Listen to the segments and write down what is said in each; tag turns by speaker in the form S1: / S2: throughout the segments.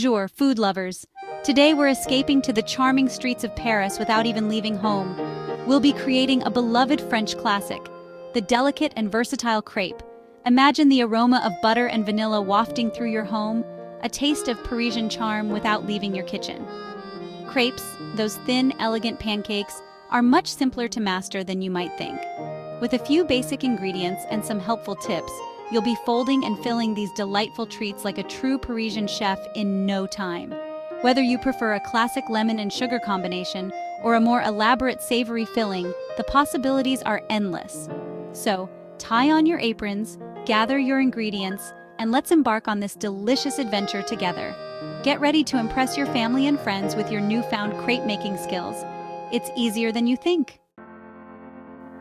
S1: Bonjour, food lovers. Today we're escaping to the charming streets of Paris without even leaving home. We'll be creating a beloved French classic, the delicate and versatile crêpe. Imagine the aroma of butter and vanilla wafting through your home, a taste of Parisian charm without leaving your kitchen. Crêpes, those thin, elegant pancakes, are much simpler to master than you might think. With a few basic ingredients and some helpful tips, you'll be folding and filling these delightful treats like a true Parisian chef in no time. Whether you prefer a classic lemon and sugar combination or a more elaborate savory filling, the possibilities are endless. So, tie on your aprons, gather your ingredients, and let's embark on this delicious adventure together. Get ready to impress your family and friends with your newfound crêpe making skills. It's easier than you think.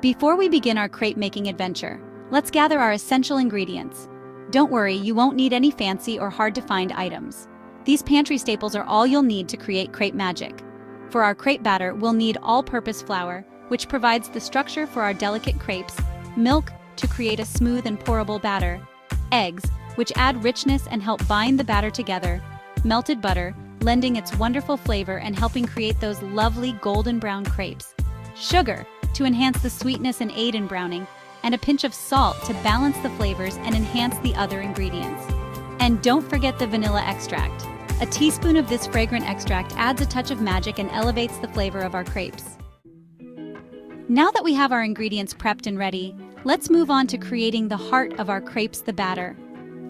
S1: Before we begin our crêpe making adventure, let's gather our essential ingredients. Don't worry, you won't need any fancy or hard-to-find items. These pantry staples are all you'll need to create crêpe magic. For our crêpe batter, we'll need all-purpose flour, which provides the structure for our delicate crêpes, milk to create a smooth and pourable batter, eggs, which add richness and help bind the batter together, melted butter, lending its wonderful flavor and helping create those lovely golden brown crêpes, sugar to enhance the sweetness and aid in browning, and a pinch of salt to balance the flavors and enhance the other ingredients. And don't forget the vanilla extract. A teaspoon of this fragrant extract adds a touch of magic and elevates the flavor of our crêpes. Now that we have our ingredients prepped and ready, let's move on to creating the heart of our crêpes, the batter.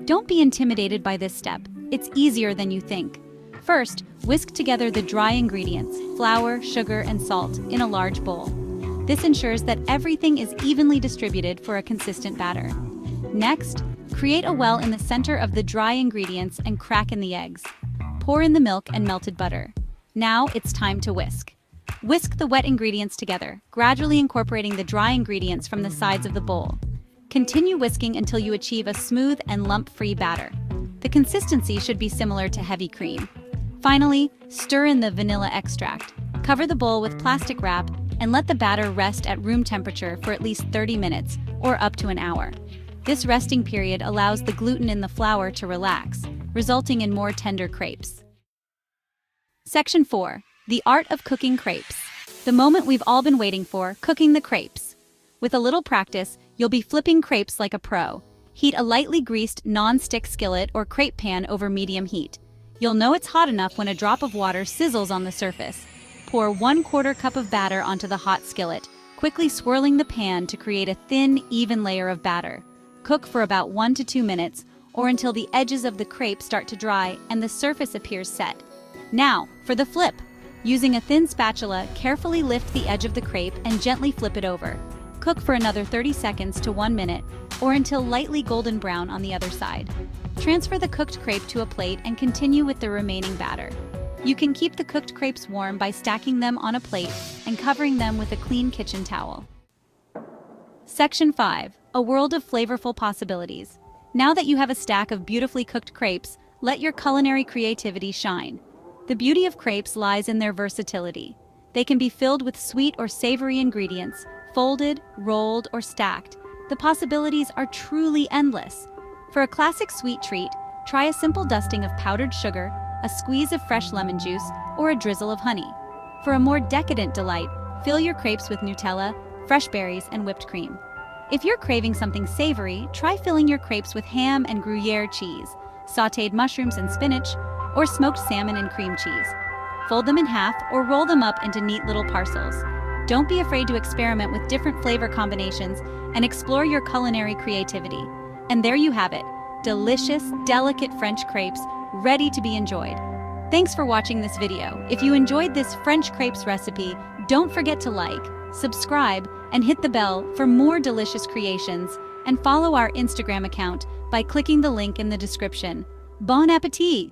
S1: Don't be intimidated by this step. It's easier than you think. First, whisk together the dry ingredients, flour, sugar, and salt, in a large bowl. This ensures that everything is evenly distributed for a consistent batter. Next, create a well in the center of the dry ingredients and crack in the eggs. Pour in the milk and melted butter. Now it's time to whisk. Whisk the wet ingredients together, gradually incorporating the dry ingredients from the sides of the bowl. Continue whisking until you achieve a smooth and lump-free batter. The consistency should be similar to heavy cream. Finally, stir in the vanilla extract. Cover the bowl with plastic wrap and let the batter rest at room temperature for at least 30 minutes or up to an hour. This resting period allows the gluten in the flour to relax, resulting in more tender crêpes. Section 4. The Art of Cooking Crêpes. The moment we've all been waiting for, cooking the crêpes. With a little practice, you'll be flipping crêpes like a pro. Heat a lightly greased non-stick skillet or crêpe pan over medium heat. You'll know it's hot enough when a drop of water sizzles on the surface. Pour 1/4 cup of batter onto the hot skillet, quickly swirling the pan to create a thin, even layer of batter. Cook for about 1 to 2 minutes, or until the edges of the crêpe start to dry and the surface appears set. Now, for the flip. Using a thin spatula, carefully lift the edge of the crêpe and gently flip it over. Cook for another 30 seconds to 1 minute, or until lightly golden brown on the other side. Transfer the cooked crêpe to a plate and continue with the remaining batter. You can keep the cooked crêpes warm by stacking them on a plate and covering them with a clean kitchen towel. Section 5. A world of flavorful possibilities. Now that you have a stack of beautifully cooked crêpes, let your culinary creativity shine. The beauty of crêpes lies in their versatility. They can be filled with sweet or savory ingredients, folded, rolled, or stacked. The possibilities are truly endless. For a classic sweet treat, try a simple dusting of powdered sugar, a squeeze of fresh lemon juice, or a drizzle of honey. For a more decadent delight, fill your crêpes with Nutella, fresh berries, and whipped cream. If you're craving something savory, try filling your crêpes with ham and Gruyere cheese, sautéed mushrooms and spinach, or smoked salmon and cream cheese. Fold them in half or roll them up into neat little parcels. Don't be afraid to experiment with different flavor combinations and explore your culinary creativity. And there you have it, delicious, delicate French crêpes ready to be enjoyed. Thanks for watching this video. If you enjoyed this French crêpes recipe, don't forget to like, subscribe, and hit the bell for more delicious creations, and follow our Instagram account by clicking the link in the description. Bon appétit!